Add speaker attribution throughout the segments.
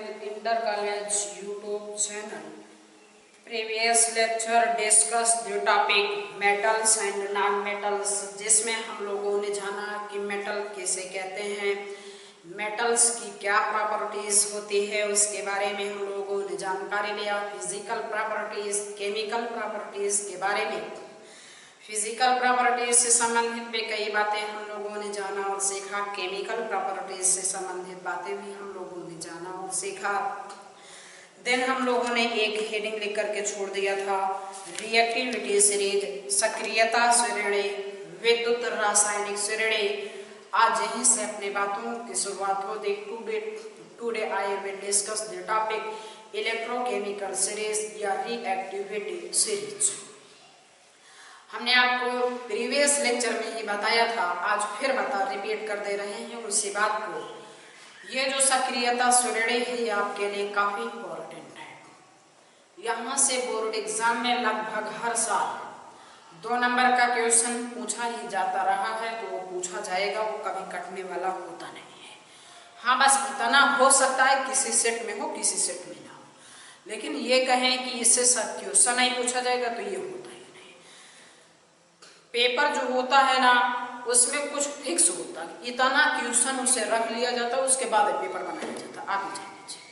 Speaker 1: Inter college YouTube channel. Previous lecture discuss the topic metals and non metals, जिसमें हम लोगों ने जाना कि मेटल किसे कहते हैं, मेटल्स की क्या प्रॉपर्टीज होती है उसके बारे में हम लोगों ने जानकारी लिया। फिजिकल प्रॉपर्टीज, केमिकल प्रॉपर्टीज के बारे में, फिजिकल प्रॉपर्टीज से संबंधित भी कई बातें हम लोगों ने जाना और सीखा। केमिकल प्रॉपर्टीज से संबंधित बातें भी हम लोगों ने जाना और सीखा। देन हम लोगों ने एक हेडिंग लिख करके छोड़ दिया था, रिएक्टिविटी सीरीज, सक्रियता श्रेणी, विद्युत रासायनिक श्रेणी। आज यहीं से अपने बातों की शुरुआत हो दी। Today I will discuss the topic electrochemical series या रिएक्टिविटी सीरीज। हमने आपको प्रीवियस लेक्चर में ही बताया था, आज फिर रिपीट कर दे रहे हैं उसी बात को। ये जो सक्रियता श्रेणी है ये आपके लिए काफी इंपॉर्टेंट है। यहाँ से बोर्ड एग्जाम में लगभग हर साल 2 नंबर का क्वेश्चन पूछा ही जाता रहा है, तो वो पूछा जाएगा, वो कभी कटने वाला होता नहीं है। हाँ, बस इतना हो सकता है किसी सेट में हो, किसी सेट में ना हो, लेकिन ये कहें कि इससे सब क्वेश्चन नहीं पूछा जाएगा तो ये होता ही नहीं। पेपर जो होता है ना, उसमें कुछ फिक्स होता है, इतना क्वेश्चन उसे रख लिया जाता है, उसके बाद पेपर बनाया जाता है। आप ही जान लीजिए,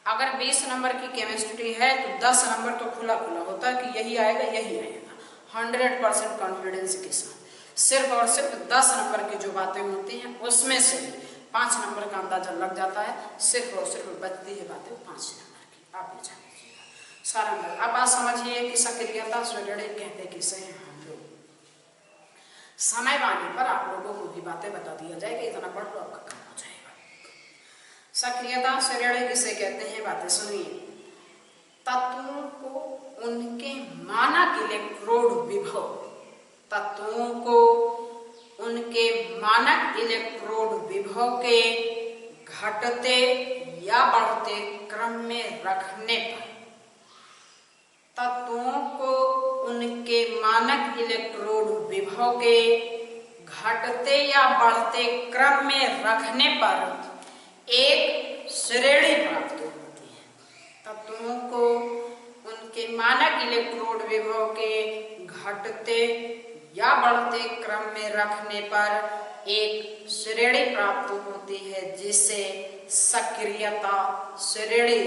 Speaker 1: अगर 20 नंबर की केमिस्ट्री है तो 10 नंबर तो खुला खुला होता है कि यही आएगा यही आएगा, 100% कॉन्फिडेंस के साथ। सिर्फ और सिर्फ 10 नंबर की जो बातें होती हैं उसमें से 5 नंबर का अंदाजा लग जाता है, सिर्फ और सिर्फ बचती है बातें 5 नंबर की। आप ही जान लीजिएगा सारा। अब आप समझिए कि सक्रियता श्रेणी कहते किसे हैं। समय आने पर आप लोगों को भी बातें बता दिया जाएगा, इतना पढ़ लो आपका काम हो जाएगा। सक्रियता श्रेणी किसे कहते हैं, बातें सुनिए। तत्वों को उनके मानक इलेक्ट्रोड विभव, तत्वों को उनके मानक इलेक्ट्रोड विभव के घटते या बढ़ते क्रम में रखने पर, तत्वों को उनके मानक इलेक्ट्रोड विभव के घटते या बढ़ते क्रम में रखने पर एक श्रेणी प्राप्त होती है। तत्वों को उनके मानक इलेक्ट्रोड विभव के घटते या बढ़ते क्रम में रखने पर एक श्रेणी प्राप्त होती है, जिसे सक्रियता श्रेणी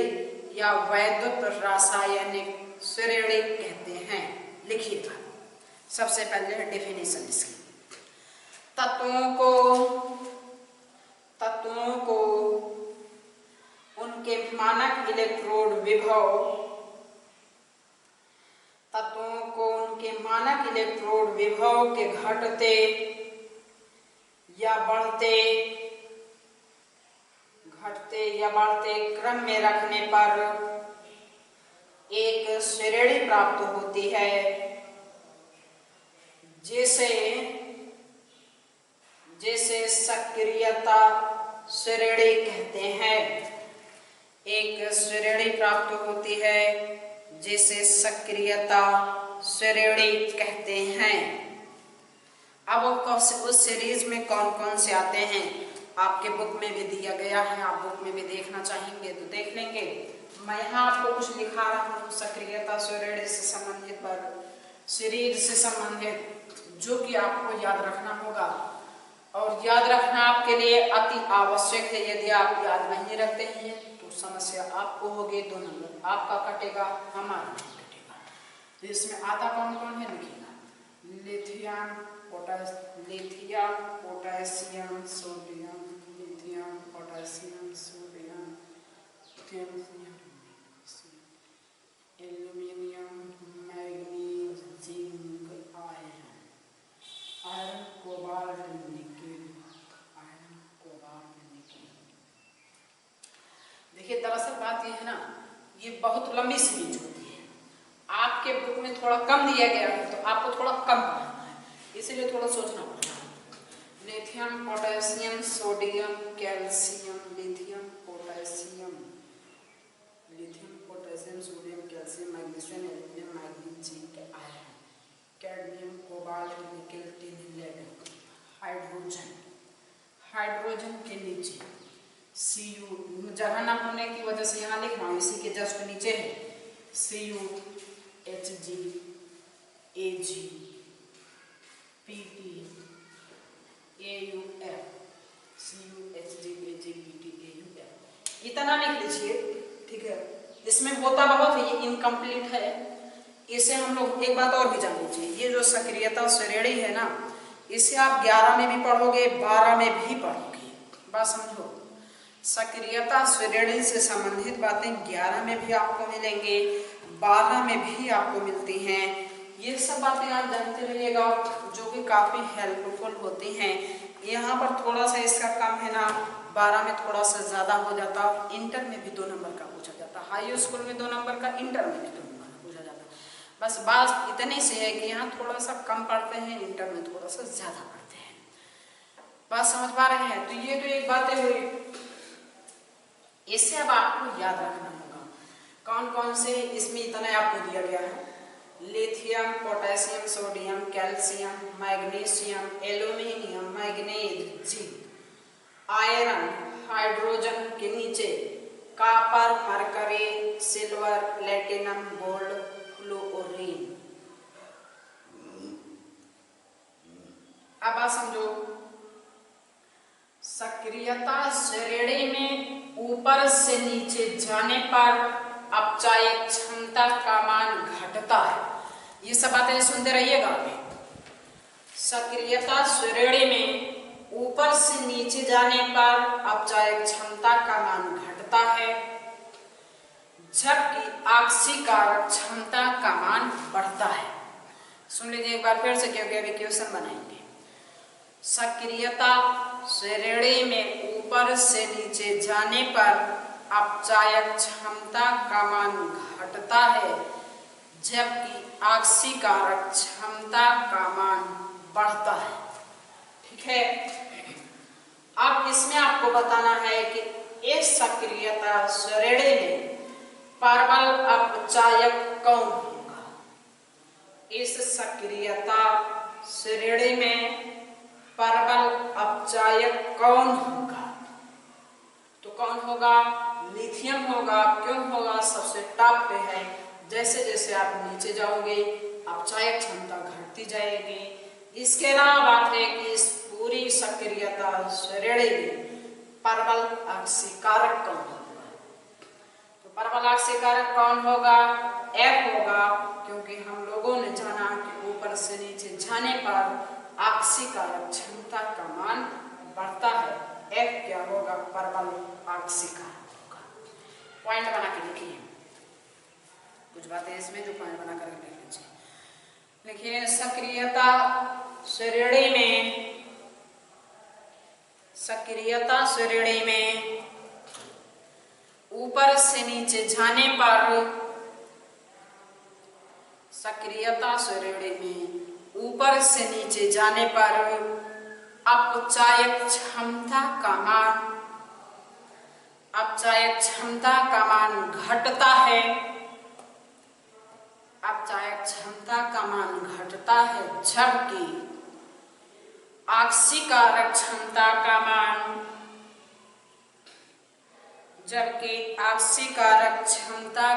Speaker 1: या वैद्युत रासायनिक श्रेणी कहते हैं। लिखिएगा सबसे पहले डेफिनेशन इसकी। तत्वों को उनके मानक इलेक्ट्रोड विभव, तत्वों को उनके मानक इलेक्ट्रोड विभव के घटते या बढ़ते क्रम में रखने पर एक श्रेणी प्राप्त होती है, जिसे सक्रियता श्रेणी कहते हैं। एक श्रेणी प्राप्त होती है जिसे सक्रियता श्रेणी कहते हैं। अब उस सीरीज में कौन कौन से आते हैं आपके बुक में भी दिया गया है, आप बुक में भी देखना चाहेंगे तो देख लेंगे। मैं यहाँ आपको कुछ लिखा रहा हूँ सक्रियता श्रेणी से संबंधित, पर सीरीज से संबंधित, जो कि आपको याद रखना होगा। और याद रखना आपके लिए अति आवश्यक है। यदि आप याद नहीं रखते हैं तो समस्या आपको होगी, 2 नंबर आपका कटेगा, हमारा नहीं कटेगा। तो इसमें आता कौन कौन है, लिखिएगा। Lithium, potassium, sodium, lithium, potassium, sodium, aluminium, manganese, zinc, iron, cobalt, nickel. देखिए, दरअसल बात ये है ना, ये बहुत लंबी सीरीज होती है। आपके बुक में थोड़ा कम दिया गया है तो आपको थोड़ा कम पढ़ना है, इसीलिए थोड़ा सोचना पड़ता है। Lithium, potassium, sodium, calcium, lithium, potassium, sodium, calcium, magnesium, aluminium, manganese, zinc, iron, cadmium, cobalt, nickel, tin, lead, hydrogen के नीचे Cu जगह ना होने की वजह से यहाँ लिख रहा हूँ, इसी के जस्ट नीचे है CUHGAGPTAUF इतना लिख लीजिए, ठीक है। इसमें होता बहुत है, ये इनकम्प्लीट है। इसे हम लोग एक बात और भी जान लीजिए, ये जो सक्रियता श्रेणी है ना, इसे आप 11 में भी पढ़ोगे, 12 में भी पढ़ोगे। बात समझो, सक्रियता श्रेणी से संबंधित बातें 11 में भी आपको मिलेंगे, 12 में भी आपको मिलती हैं। ये सब बातें आप जानते रहिएगा, जो कि काफी हेल्पफुल होती हैं। यहाँ पर थोड़ा सा इसका कम है ना, 12 में थोड़ा सा ज्यादा हो जाता, इंटर में भी 2 नंबर का पूछा जाता, हाई स्कूल में 2 नंबर का, इंटर में भी 2 नंबर का पूछा जाता। बस बात इतने से है कि यहाँ थोड़ा सा कम पढ़ते हैं, इंटर में थोड़ा सा ज्यादा पढ़ते हैं। बात समझ पा रहे हैं? तो ये तो एक बातें हुई। इससे अब आपको याद रखना होगा कौन कौन से इसमें इतना आपको दिया गया है। Lithium, potassium, sodium, calcium, magnesium, aluminium, manganese, zinc, iron, hydrogen के नीचे copper, mercury, silver, platinum, gold, fluorine. अब आप समझो, सक्रियता श्रेणी में ऊपर से नीचे जाने पर अपचायक क्षमता का मान घटता है। ये सब बातें सुनते रहिएगा। सक्रियता श्रेणी में ऊपर से नीचे जाने पर अपचायक क्षमता का मान घटता है, जबकि ऑक्सीकारक क्षमता का मान बढ़ता है। सुन लीजिए एक बार फिर से, क्योंकि अभी क्वेश्चन बनाएंगे। सक्रियता श्रेणी में ऊपर से नीचे जाने पर अपचायक क्षमता का मान घटता है, जबकि ऑक्सीकारक क्षमता का मान बढ़ता है। ठीक है। अब इसमें आपको बताना है कि इस सक्रियता श्रेणी में प्रबल अपचायक कौन होगा। इस सक्रियता श्रेणी में प्रबल अपचायक कौन होगा? तो कौन होगा? लिथियम होगा। क्यों होगा? सबसे टॉप पे है। जैसे जैसे आप नीचे जाओगे अपचायक क्षमता घटती जाएगी। इसके अलावा बात है कि इस पूरी सक्रियता श्रेणी में प्रबल ऑक्सीकारक कौन होगा? तो प्रबल ऑक्सीकारक कौन होगा? F होगा, क्योंकि हम लोगों ने जाना कि ऊपर से नीचे जाने पर ऑक्सीकारक क्षमता का मान बढ़ता है। F क्या होगा? प्रबल ऑक्सीकारक होगा। पॉइंट बना के लिखिए, कुछ बातें इसमें जो पॉइंट बना कर लिख लीजिए। लिखिए, सक्रियता श्रेणी में ऊपर से नीचे जाने पर, सक्रियता श्रेणी में ऊपर से नीचे जाने पर अपचायक क्षमता का मान घटता है। अपचायक क्षमता का मान घटता है, जबकि ऑक्सीकारक क्षमता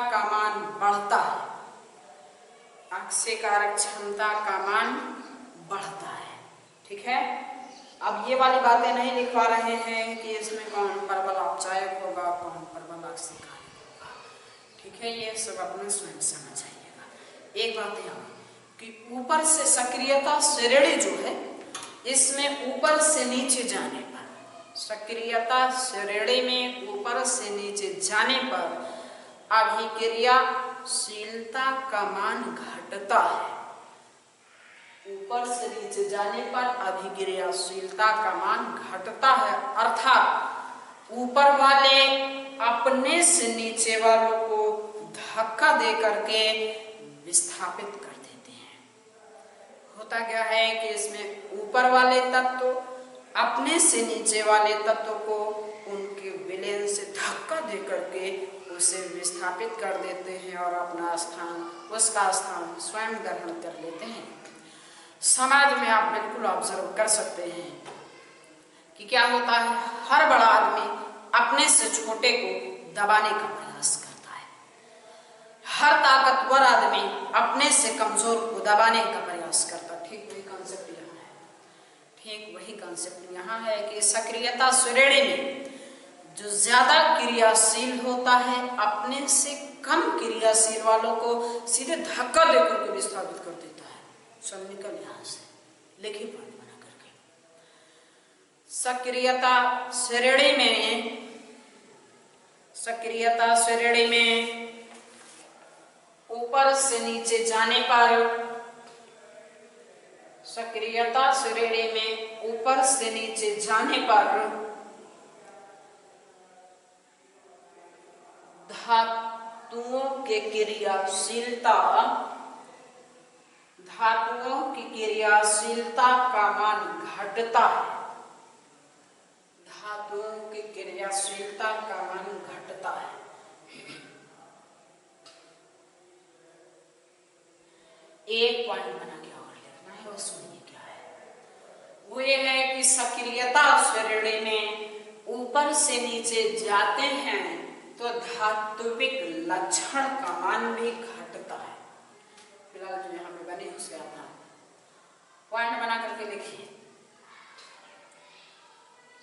Speaker 1: का मान बढ़ता है। ऑक्सीकारक क्षमता का मान बढ़ता है। ठीक है। अब ये वाली बातें नहीं लिखवा रहे हैं कि इसमें कौन प्रबल अपचायक होगा, कौन प्रबल ऑक्सीकारक होगा। ठीक है, ये सब अपने स्वयं समझ आइएगा। एक बात यहाँ कि ऊपर से सक्रियता श्रेणी जो है, इसमें ऊपर से नीचे जाने पर, सक्रियता श्रेणी में ऊपर से नीचे जाने पर अभिक्रियाशीलता का मान घटता है। ऊपर से नीचे जाने पर अभिक्रियाशीलता का मान घटता है, अर्थात ऊपर वाले अपने से नीचे वालों को धक्का दे करके विस्थापित कर देते हैं। होता क्या है कि इसमें ऊपर वाले तत्व अपने से नीचे वाले तत्व को उनके विलयन से धक्का दे करके उसे विस्थापित कर देते हैं और उसका स्थान स्वयं ग्रहण कर लेते हैं। समाज में आप बिल्कुल ऑब्जर्व कर सकते हैं कि क्या होता है, हर बड़ा आदमी अपने से छोटे को दबाने का प्रयास करता है। हर ताकतवर आदमी अपने से कमजोर को दबाने का प्रयास करता है। ठीक वही कॉन्सेप्ट यहाँ है, ठीक वही कॉन्सेप्ट यहाँ है कि सक्रियता श्रेणी में जो ज्यादा क्रियाशील होता है अपने से कम क्रियाशील वालों को सीधे धक्का देकर के विस्थापित कर देता है। सब निकल यहाँ से, लिखिए पॉइंट बना करके। सक्रियता श्रेणी में ऊपर से नीचे जाने पर, सक्रियता श्रेणी में ऊपर से नीचे जाने पर धातुओं की क्रियाशीलता का मान घटता है। धातुओं की क्रियाशीलता का मान घटता है। एक पॉइंट बना के और लिखना है, वो सुनिए क्या है। वो ये है कि सक्रियता श्रेणी में ऊपर से नीचे जाते हैं तो धात्विक लक्षण का मान भी घटता है। फिलहाल जो यहाँ पे बने उसके आधार पॉइंट बना करके लिखिए।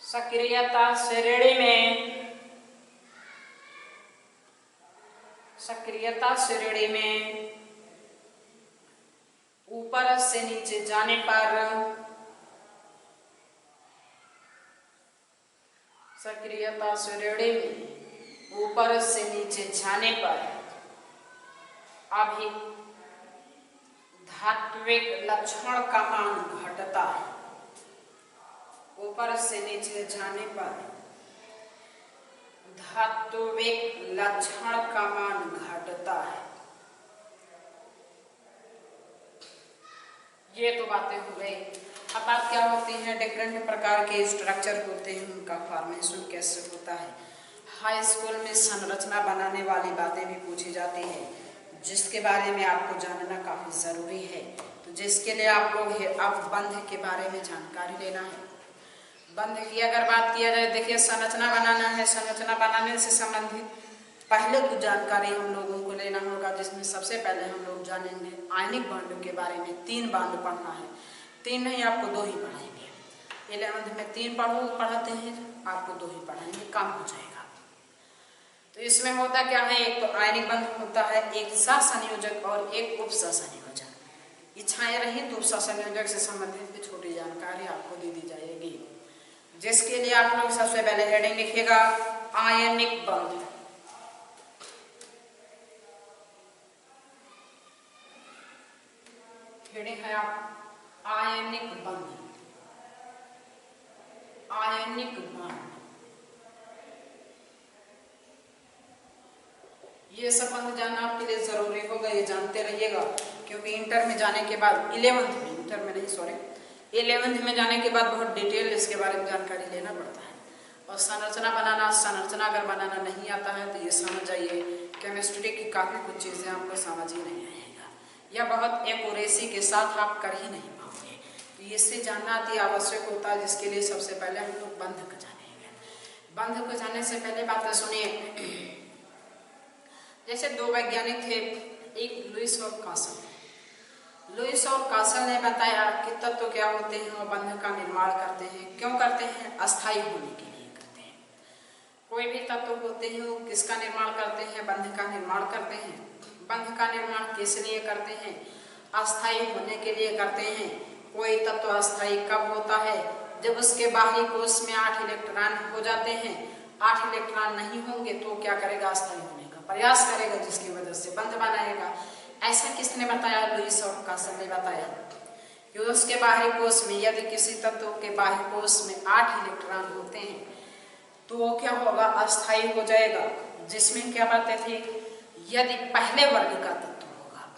Speaker 1: सक्रियता श्रेणी में ऊपर से नीचे जाने पर, सक्रियता श्रेणी में ऊपर से नीचे जाने पर अभी धात्विक लक्षण का मान घटता है। ऊपर से नीचे जाने पर धात्विक लक्षण का मान घटता है। ये तो बातें हो गई। अब बात क्या होती है, डिफरेंट प्रकार के स्ट्रक्चर होते हैं, उनका फॉर्मेशन कैसे होता है। हाई स्कूल में संरचना बनाने वाली बातें भी पूछी जाती है, जिसके बारे में आपको जानना काफी जरूरी है। तो जिसके लिए आप लोग अब बंध के बारे में जानकारी लेना है। बंध की अगर बात किया जाए, देखिए संरचना बनाना है, संरचना बनाने से संबंधित पहले कुछ जानकारी हम लोगों को लेना होगा, जिसमें सबसे पहले हम लोग जानेंगे आयनिक बांडों के बारे में। 3 बांड पढ़ना है, 3 नहीं आपको 2 ही पढ़ाएंगे। 11th में 3 पढ़ाते हैं, आपको 2 ही पढ़ाएंगे, काम हो जाएगा। तो इसमें होता क्या है, एक तो आयनिक बंध होता है, एक सहसंयोजक और एक उपसहसंयोजक। इच्छाएं रही तो उपसहसंयोजक से संबंधित छोटी जानकारी आपको दे दी जाएगी, जिसके लिए आप लोग सबसे पहले हेडिंग लिखिएगा आयनिक बंध। हेडिंग है आप आयनिक बंध। आयनिक बंध ये सब बंध जानना आपके लिए जरूरी होगा, ये जानते रहिएगा, क्योंकि इंटर में जाने के बाद 11th में जाने के बाद बहुत डिटेल इसके बारे में जानकारी लेना पड़ता है। और संरचना अगर बनाना नहीं आता है तो ये समझ जाइए केमिस्ट्री की काफ़ी कुछ चीज़ें आपको समझ ही नहीं आएगा, या बहुत एक्यूरेसी के साथ आप कर ही नहीं पाओगे। तो इससे जानना अति आवश्यक होता है, जिसके लिए सबसे पहले हम लोग बंध को जानेंगे। बंध को जानने से पहले बातें सुनिए। जैसे 2 वैज्ञानिक थे, एक लुईस और कासल। लुईस और कासल ने बताया कि तत्व क्या होते हैं और बंध का निर्माण करते हैं। क्यों करते हैं? अस्थायी होने के लिए करते हैं। कोई भी तत्व होते हैं वो किसका निर्माण करते हैं? बंध का निर्माण करते हैं। बंध का निर्माण किस लिए करते हैं? अस्थायी होने के लिए करते हैं। कोई तत्व अस्थायी कब होता है? जब उसके बाहरी कोश में 8 इलेक्ट्रॉन हो जाते हैं। 8 इलेक्ट्रॉन नहीं होंगे तो क्या करेगा? अस्थायी होने का प्रयास करेगा, जिसकी वजह से बंध बनाएगा। ऐसा किसने बताया? लुईस और कासल ने बताया कि उसके बाहरी कोश में यदि किसी तत्व के बाहरी कोश में 8 इलेक्ट्रॉन होते हैं तो वो क्या होगा? अस्थायी हो जाएगा। जिसमें क्या बातें थी? यदि पहले वर्ग का तत्व होगा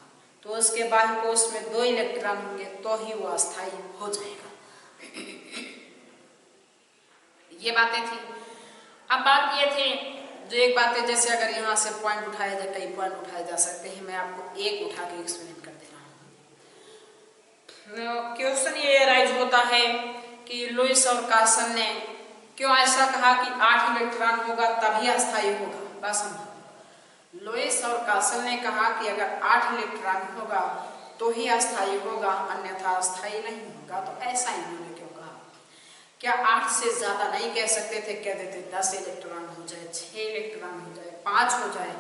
Speaker 1: तो उसके बाहरी कोश में 2 इलेक्ट्रॉन होंगे तो ही वो अस्थायी हो जाएगा। ये बातें थी। अब बात ये थी जो एक बात है, जैसे अगर यहाँ से पॉइंट उठाया जाए, कई पॉइंट उठाए जा सकते हैं, मैं आपको एक उठा के एक्सप्लेन कर दे रहा हूँ। क्वेश्चन ये राइज होता है कि लुईस और कासल ने क्यों ऐसा कहा कि 8 इलेक्ट्रॉन होगा तभी अस्थायी होगा? बात समझो। लुईस और कासल ने कहा कि अगर 8 इलेक्ट्रॉन होगा तो ही अस्थायी होगा, अन्यथा अस्थायी नहीं होगा। तो ऐसा इन्होंने क्यों कहा? क्या 8 से ज्यादा नहीं कह सकते थे? कह देते 10 इलेक्ट्रॉन हो जाए, 6 इलेक्ट्रॉन हो जाए, 5 हो जाए,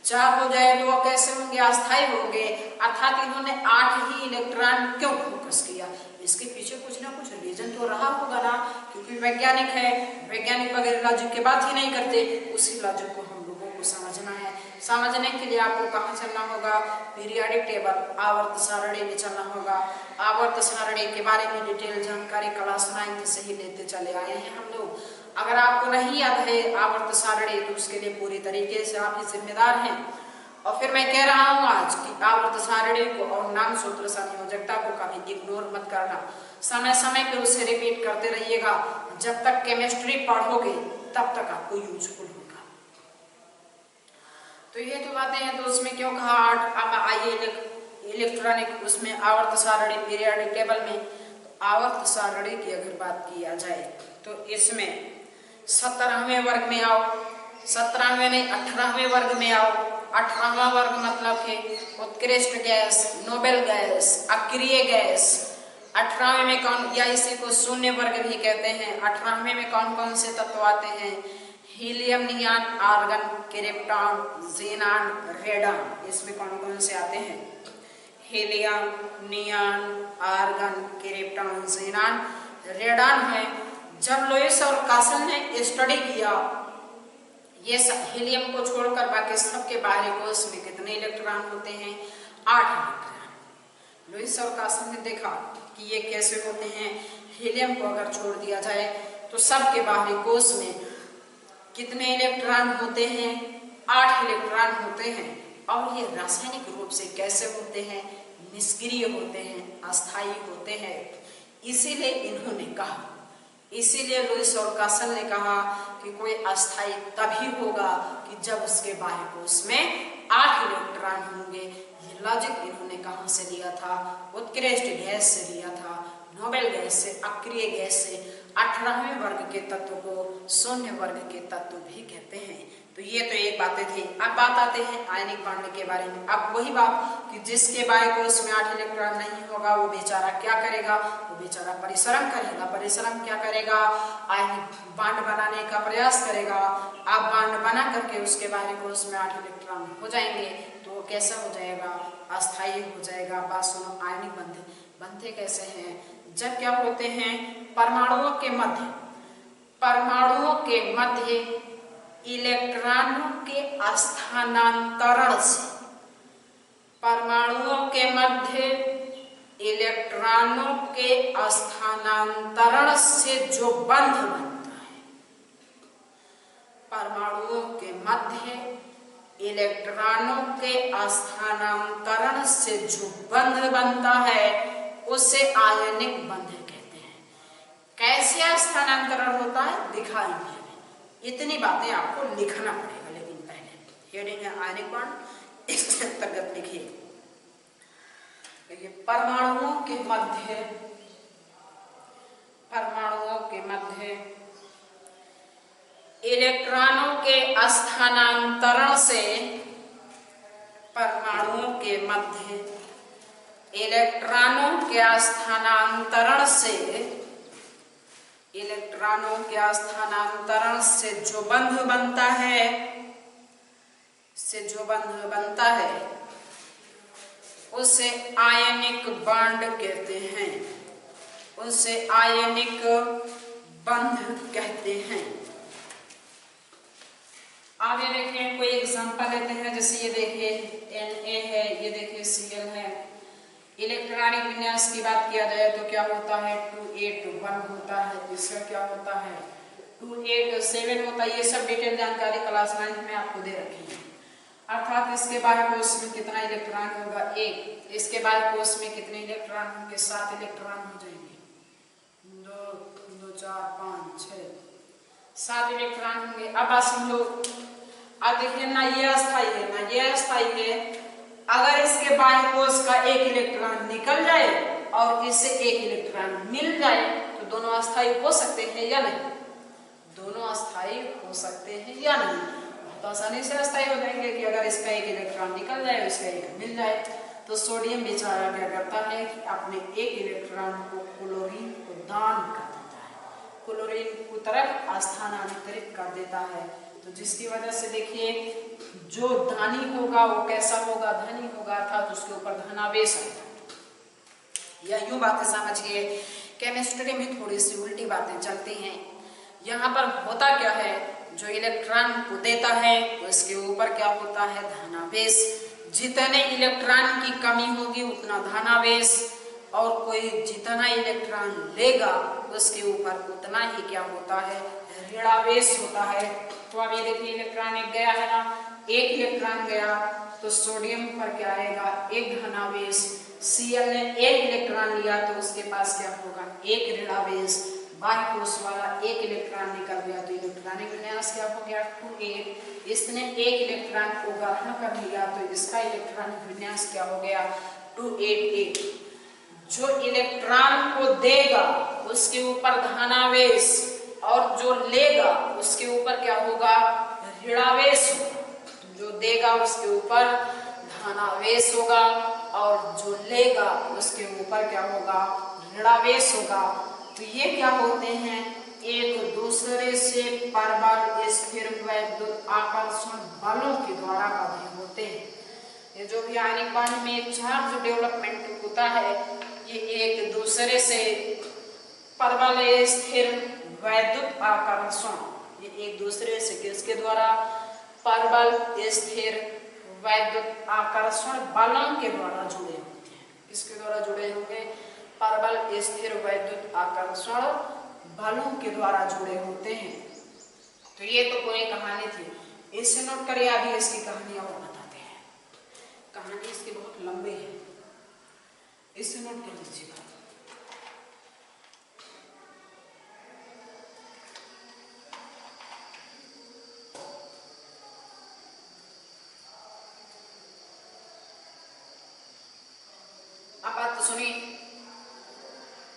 Speaker 1: 4 हो जाए, तो वो कैसे होंगे? अस्थायी होंगे। अर्थात इन्होंने 8 ही इलेक्ट्रॉन क्यों फोकस किया? इसके पीछे कुछ ना कुछ रीजन तो रहा होगा ना, क्योंकि वैज्ञानिक है, वैज्ञानिक वगैरह लॉजिक की बात ही नहीं करते। उसी लॉजिक को हम लोगों को समझना है। समझने के लिए आपको कहाँ चलना होगा? पीरियोडिक टेबल, आवर्त सारणी में चलना होगा। आवर्त सारणी के बारे में डिटेल जानकारी क्लास 9 से ही लेते चले आए हैं हम लोग। अगर आपको नहीं याद है आवर्त सारणी तो उसके लिए पूरी तरीके से आप ही जिम्मेदार हैं। और फिर मैं कह रहा हूँ आज कि आवर्त सारणी को और नाम सूत्र संयोजकता को कभी इग्नोर मत करना। समय समय पे उसे रिपीट करते रहिएगा। जब तक केमिस्ट्री पढ़ोगे तब तक आपको यूजफुल होगा। तो ये तो बातें हैं। तो उसमें क्यों कहा 8? अब आइए इलेक्ट्रॉनिक उसमें आवर्त सारणी पीरियोडिक टेबल में। तो आवर्त सारणी की अगर बात किया जाए तो इसमें 17वें वर्ग में आओ, 17वें नहीं 18वें वर्ग में आओ। 18वां वर्ग मतलब कि उत्कृष्ट गैस, नोबेल गैस, अक्रिय गैस। 18वें में कौन, या इसी को शून्य वर्ग भी कहते हैं। 18वें में कौन कौन से तत्व आते हैं? Helium, neon, argon, krypton, xenon, radon. इसमें कौन कौन से आते हैं? Helium, neon, argon, krypton, xenon, radon है। जब लुईस और कासल ने स्टडी किया ये हीलियम को छोड़कर बाकी सबके बाहरी कोश में कितने इलेक्ट्रॉन होते हैं? 8 इलेक्ट्रॉन। लुईस और कासल ने देखा कि ये कैसे होते हैं। हीलियम को अगर छोड़ दिया जाए तो सबके बाहरी कोश में कितने इलेक्ट्रॉन होते हैं? 8 इलेक्ट्रॉन होते हैं। और ये रासायनिक रूप से कैसे होते हैं? निष्क्रिय होते हैं, अस्थायी होते हैं। इसीलिए इन्होंने कहा, इसीलिए लुईस और कासल ने कहा कि कोई अस्थायी तभी होगा कि जब उसके बाह्य कोश में 8 इलेक्ट्रॉन होंगे। ये लॉजिक इन्होंने कहाँ से लिया था? उत्कृष्ट गैस से लिया था, नोबेल गैस से, अक्रिय गैस से। 18वें वर्ग के तत्व को शून्य वर्ग के तत्व भी कहते हैं। तो ये तो एक बातें थी। अब बात आते हैं आयनिक बांड के बारे में। अब वही बात कि जिसके बाह्य कोश में 8 इलेक्ट्रॉन नहीं होगा वो बेचारा क्या करेगा? वो बेचारा परिश्रम करेगा। परिश्रम क्या करेगा? आयनिक बांड बनाने का प्रयास करेगा। अब बांड बना करके उसके बाह्य कोश में 8 इलेक्ट्रॉन हो जाएंगे तो वो कैसा हो जाएगा? अस्थायी हो जाएगा। बात सुनो, आयनिक बनते कैसे हैं? जब क्या होते हैं? परमाणुओं के मध्य इलेक्ट्रॉनों के स्थानांतरण से, परमाणुओं के मध्य इलेक्ट्रॉनों के स्थानांतरण से जो बंध बनता है, परमाणुओं के मध्य इलेक्ट्रॉनों के स्थानांतरण से जो बंध बनता है उसे आयनिक बंध कहते हैं। कैसे स्थानांतरण होता है दिखाएंगे। इतनी बातें आपको लिखना पड़ेगा, लेकिन पहले हेडिंग है आयनिक बांड, इसके अंतर्गत लिखिए। परमाणुओं के मध्य इलेक्ट्रॉनों के स्थानांतरण से, परमाणुओं के मध्य इलेक्ट्रॉनों के स्थानांतरण से, इलेक्ट्रॉनों के स्थानांतरण से जो बंध बनता है उसे आयनिक बांड कहते हैं। उसे आयनिक बंध कहते हैं। आगे देखिए कोई एग्जांपल लेते हैं। जैसे ये देखिए Na है, ये देखिए Cl है। इलेक्ट्रॉनिक विन्यास की बात किया जाए तो क्या होता है? 281 होता है। इसका क्या होता है? 287 होता है। ये सब डिटेल जानकारी क्लास 9 में आपको दे रखी है। अर्थात इसके बाह्य कोश में कितना इलेक्ट्रॉन होगा? 1। इसके बाह्य कोश में कितने इलेक्ट्रॉन होंगे? 7 इलेक्ट्रॉन हो जाएंगे। 2 4 5 6 7 इलेक्ट्रॉन होंगे। अब बात समझो। अब देखिए ना ये अस्थायी है ना ये अस्थायी है। अगर इसके बाह्य कोश का 1 इलेक्ट्रॉन निकल जाए और इससे 1 इलेक्ट्रॉन मिल जाए तो दोनों अस्थायी हो सकते हैं या नहीं? दोनों अस्थायी हो सकते हैं या नहीं। तो आसानी से अस्थायी हो जाएंगे कि अगर इसका एक इलेक्ट्रॉन निकल जाए इसका एक मिल जाए। तो सोडियम बेचारा क्या करता है कि अपने एक इलेक्ट्रॉन को क्लोरीन को दान कर देता है, क्लोरीन की तरफ स्थानांतरित कर देता है। तो जिसकी वजह से देखिए जो धानी होगा वो कैसा होगा, धनी होगा, अर्थात उसके ऊपर धनावेश आएगा। या यूं बातें समझिए, केमिस्ट्री में थोड़ी सी उल्टी बातें चलती हैं। यहाँ पर होता क्या है, जो इलेक्ट्रॉन को देता है उसके ऊपर क्या होता है, धनावेश। जितने इलेक्ट्रॉन की कमी होगी उतना धनावेश, और कोई जितना इलेक्ट्रॉन लेगा उसके ऊपर उतना ही क्या होता है, ऋणावेश होता है। तो अब ये देखिए इलेक्ट्रॉन एक गया है ना, एक इलेक्ट्रॉन गया तो सोडियम पर क्या आएगा, एक धनावेश। Cl ने एक इलेक्ट्रॉन लिया तो उसके पास क्या होगा, एक ऋणावेश। बाह्य कोश वाला एक इलेक्ट्रॉन निकल गया तो इलेक्ट्रॉनिक विन्यास क्या हो गया, 2 इसने एक इलेक्ट्रॉन को ग्रहण कर लिया तो इसका इलेक्ट्रॉनिक विन्यास क्या हो गया, 288। जो इलेक्ट्रॉन को देगा उसके ऊपर धनावेश और जो लेगा उसके ऊपर क्या होगा, ऋणावेश होगा। जो देगा उसके ऊपर धनावेश होगा और जो लेगा उसके ऊपर क्या होगा, ऋणावेश होगा। तो ये क्या होते हैं, एक दूसरे से परबल स्थिर वैद्युत आकर्षण बलों के द्वारा बंधे होते हैं। ये जो भी आयनिक बांड में चार्ज डेवलपमेंट होता है ये एक दूसरे से परबल स्थिर वैद्युत आकर्षण, ये एक दूसरे से किसके द्वारा, परबल स्थिर वैद्युत आकर्षण बलों के द्वारा जुड़े होते हैं। किसके द्वारा जुड़े होंगे, परबल स्थिर वैद्युत आकर्षण बलों के द्वारा जुड़े होते हैं। तो ये तो पूरी कहानी थी, इसे नोट करिए। अभी इसकी कहानी और बताते हैं। कहानी इसकी बहुत लंबी है, इसे नोट कर लीजिएगा। अब बात तो सुनिए,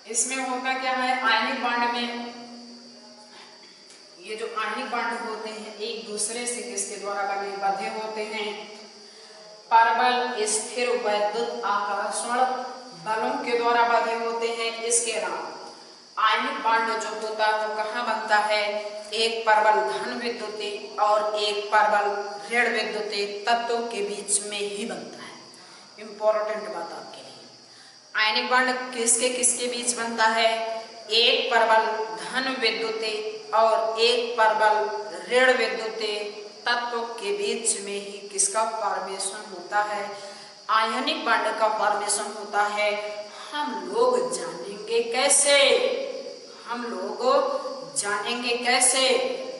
Speaker 1: इसमें होता क्या है, आयनिक बांड में ये जो आयनिक बांड होते हैं एक दूसरे से किसके द्वारा बंधे होते हैं, परबल स्थिर वैद्युत आकर्षण बलों के द्वारा बंधे होते हैं। इसके अलावा आयनिक बांड जो होता है वो कहाँ बनता है, एक परबल धन विद्युतीय और एक परबल ऋण विद्युतीय तत्वों के बीच में ही बनता है। इंपॉर्टेंट बात आपके लिए, आयनिक बांड किसके किसके बीच बनता है, एक परबल धन विद्युतीय और एक परबल ऋण विद्युतीय तत्वों के बीच में ही किसका फॉर्मेशन होता है, आयनिक बांड का फॉर्मेशन होता है। हम लोग जानेंगे कैसे, हम लोग जानेंगे कैसे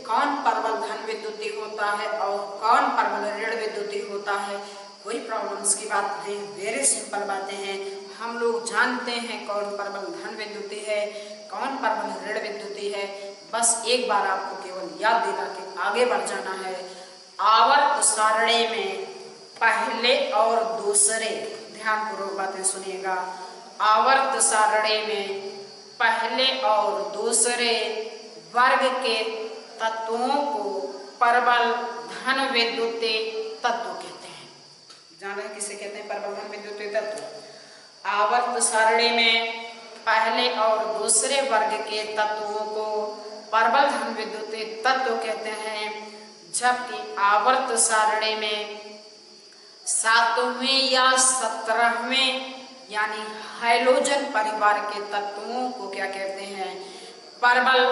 Speaker 1: कौन परबल धन विद्युतीय होता है और कौन परबल ऋण विद्युतीय होता है। कोई प्रॉब्लम्स की बात नहीं, वेरी सिंपल बातें हैं। हम लोग जानते हैं कौन परबल धन विद्युतीय है, कौन परबल ऋण विद्युतीय है। बस एक बार आपको केवल याद दिला के आगे बढ़ जाना है। आवर्त सारणी में पहले और दूसरे, ध्यानपूर्वक बातें सुनिएगा, आवर्त सारणी में पहले और दूसरे वर्ग के तत्वों को परबल धन विद्युतीय तत्व कहते हैं। जाना है किसे कहते हैं, परबल धन विद्युतीय तत्व। आवर्त सारणी में पहले और दूसरे वर्ग के तत्वों को परबल धन विद्युतीय तत्व कहते हैं, जबकि आवर्त सारणी में 7वें या 17वें यानी हाइड्रोजन परिवार के तत्वों को क्या कहते हैं, परबल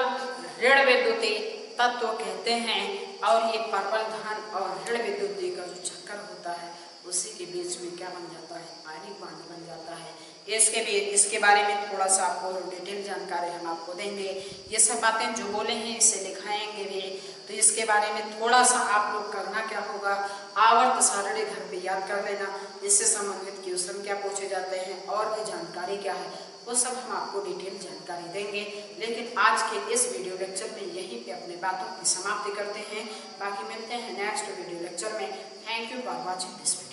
Speaker 1: ऋण विद्युतीय तत्व कहते हैं। और ये परबल धन और ऋण विद्युतीय का जो चक्कर होता है उसी के बीच में क्या बन जाता है, आयनिक बांड बन जाता है। इसके बारे में थोड़ा सा आपको डिटेल जानकारी हम आपको देंगे। ये सब बातें जो बोले हैं इसे लिखाएंगे भी, तो इसके बारे में थोड़ा सा आप लोग करना क्या होगा, आवर्त सारणी घर पे याद कर लेना। इससे संबंधित क्वेश्चन क्या पूछे जाते हैं और भी जानकारी क्या है वो सब हम आपको डिटेल जानकारी देंगे। लेकिन आज के इस वीडियो लेक्चर में यहीं पे अपने बातों की समाप्ति करते हैं। बाकी मिलते हैं नेक्स्ट वीडियो लेक्चर में। Thank you for watching this video.